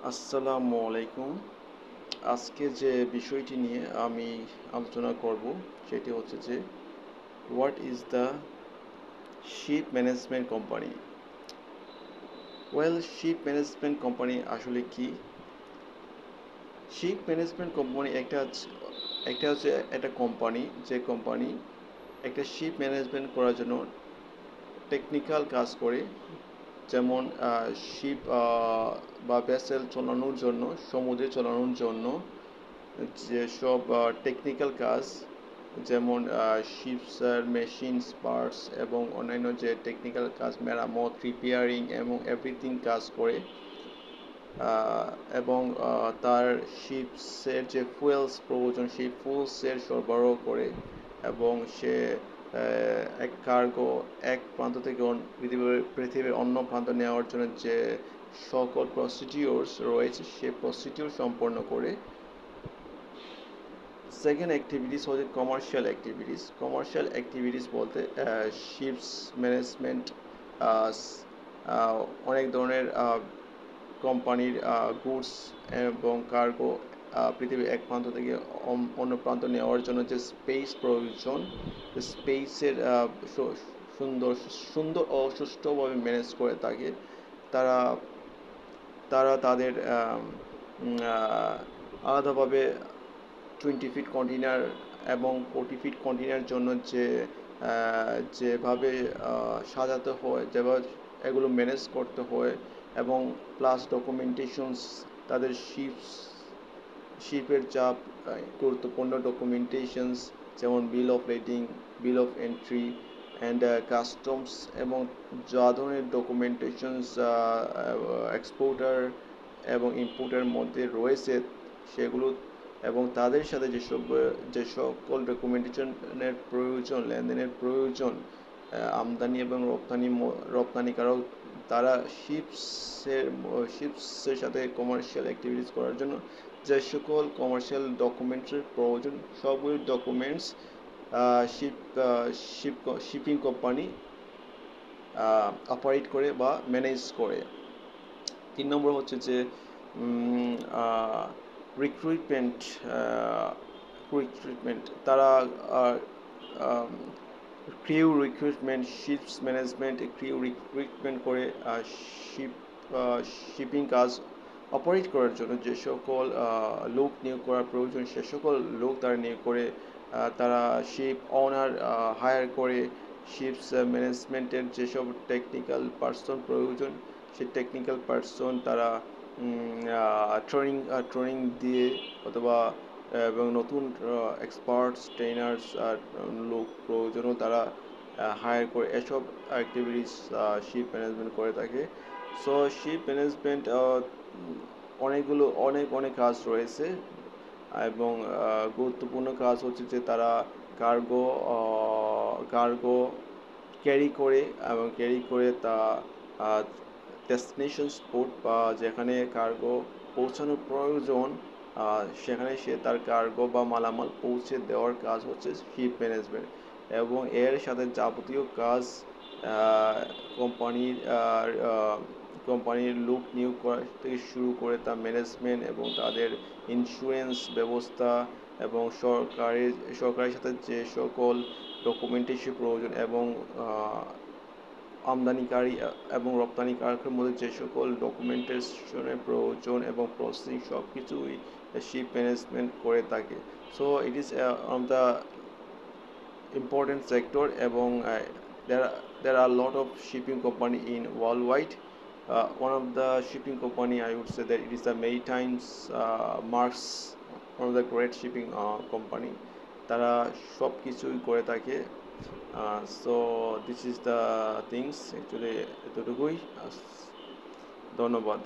আসসালামু আলাইকুম। আজকে যে বিষয়টি নিয়ে আমি আলোচনা করব সেটি হচ্ছে যে what is the ship management company. Sheep management company আসলে কি? শিপ ম্যানেজমেন্ট কোম্পানি একটা হচ্ছে একটা কোম্পানি, যে কোম্পানি একটা শিপ ম্যানেজমেন্ট করার জন্য টেকনিক্যাল কাজ করে। যেমন শিপ বা ভেসেল চালানোর জন্য, সমুদ্রে চালানোর জন্য যেসব টেকনিক্যাল কাজ, যেমন শিপসের মেশিনস পার্টস এবং অন্যান্য যে টেকনিক্যাল কাজ, মেরামত, রিপেয়ারিং এবং এভরিথিং কাজ করে। আহ, এবং তার শিপসের যে ফুয়েলস প্রয়োজন সেই ফুয়েলসের সরবরাহ করে। এবং সে এক কার্গো এক প্রান্ত থেকে পৃথিবীর অন্য প্রান্ত নেওয়ার জন্য যে সকল প্রসিডিওরস রয়েছে সে প্রসিডিওর সম্পন্ন করে। সেকেন্ড অ্যাক্টিভিটিস হচ্ছে কমার্শিয়াল অ্যাক্টিভিটিস। কমার্শিয়াল অ্যাক্টিভিটিস বলতে শিপস ম্যানেজমেন্ট অনেক ধরনের কোম্পানির গুডস এবং কার্গো পৃথিবীর এক প্রান্ত থেকে অন্য প্রান্ত নেওয়ার জন্য যে স্পেস প্রয়োজন, স্পেসের সুন্দর সুন্দর ও সুষ্ঠুভাবে ম্যানেজ করে থাকে। তারা তারা তাদের আলাদাভাবে 20 ফিট কন্টেইনার এবং 40 ফিট কন্টেইনার জন্য যেভাবে সাজাতে হয়, যেভাবে এগুলো ম্যানেজ করতে হয়, এবং প্লাস ডকুমেন্টেশনস, তাদের শিপের যা গুরুত্বপূর্ণ ডকুমেন্টেশনস, যেমন bill of lading, bill of entry and customs, এবং যা ধরনের ডকুমেন্টেশনস এক্সপোর্টার এবং ইম্পোর্টের মধ্যে রয়েছে সেগুলো, এবং তাদের সাথে যে সকল ডকুমেন্টেশনের প্রয়োজন, লেনদেনের প্রয়োজন, আমদানি এবং রপ্তানিকারক তারা শিপসের সাথে কমার্শিয়াল অ্যাক্টিভিটিস করার জন্য যে সকল কমার্শিয়াল ডকুমেন্টের প্রয়োজন সবগুলি documents ship ship shipping company operate করে বা ম্যানেজ করে। 3 নম্বর হচ্ছে যে রিক্রুটমেন্ট। তারা crew recruitment, ships management crew recruitment করে শিপ শিপিং কাজ অপারেট করার জন্য যে সকল লোক নিয়োগ করার প্রয়োজন সে সকল লোক তারা নিয়োগ করে। তারা শিপ ওনার হায়ার করে। শিপস ম্যানেজমেন্টের যেসব টেকনিক্যাল পার্সন প্রয়োজন সেই টেকনিক্যাল পার্সন তারা ট্রেনিং দিয়ে অথবা এবং নতুন এক্সপার্টস ট্রেনার্স লোক প্রয়োজনও তারা হায়ার করে এসব অ্যাক্টিভিটিস শিপ ম্যানেজমেন্ট করে থাকে। সো শিপ ম্যানেজমেন্ট অনেক কাজ রয়েছে, এবং গুরুত্বপূর্ণ কাজ হচ্ছে যে তারা কার্গো কার্গো ক্যারি করে তা ডেস্টিনেশন স্পট বা যেখানে কার্গো পৌঁছানোর প্রয়োজন সেখানে সে তার কার্গো বা মালামাল পৌঁছে দেওয়ার কাজ হচ্ছে শিপ ম্যানেজমেন্ট। এবং এর সাথে যাবতীয় কাজ কোম্পানির কোম্পানির লোক নিয়োগ করা থেকে শুরু করে তার ম্যানেজমেন্ট এবং তাদের ইন্স্যুরেন্স ব্যবস্থা, এবং সরকারের সাথে যে সকল ডকুমেন্টেশন প্রয়োজন, এবং আমদানিকারী এবং রপ্তানিকারকের মধ্যে যে সকল ডকুমেন্টেশনের প্রয়োজন এবং প্রসেসিং সব কিছুই শিপ ম্যানেজমেন্ট করে থাকে। So it is on the important sector, এবং there are a lot of shipping company in worldwide. One of the shipping company I would say that it is the Maritimes Maersk, one of the great shipping company. তারা সব কিছুই করে থাকে। So this is the things actually, এতটুকুই। ধন্যবাদ।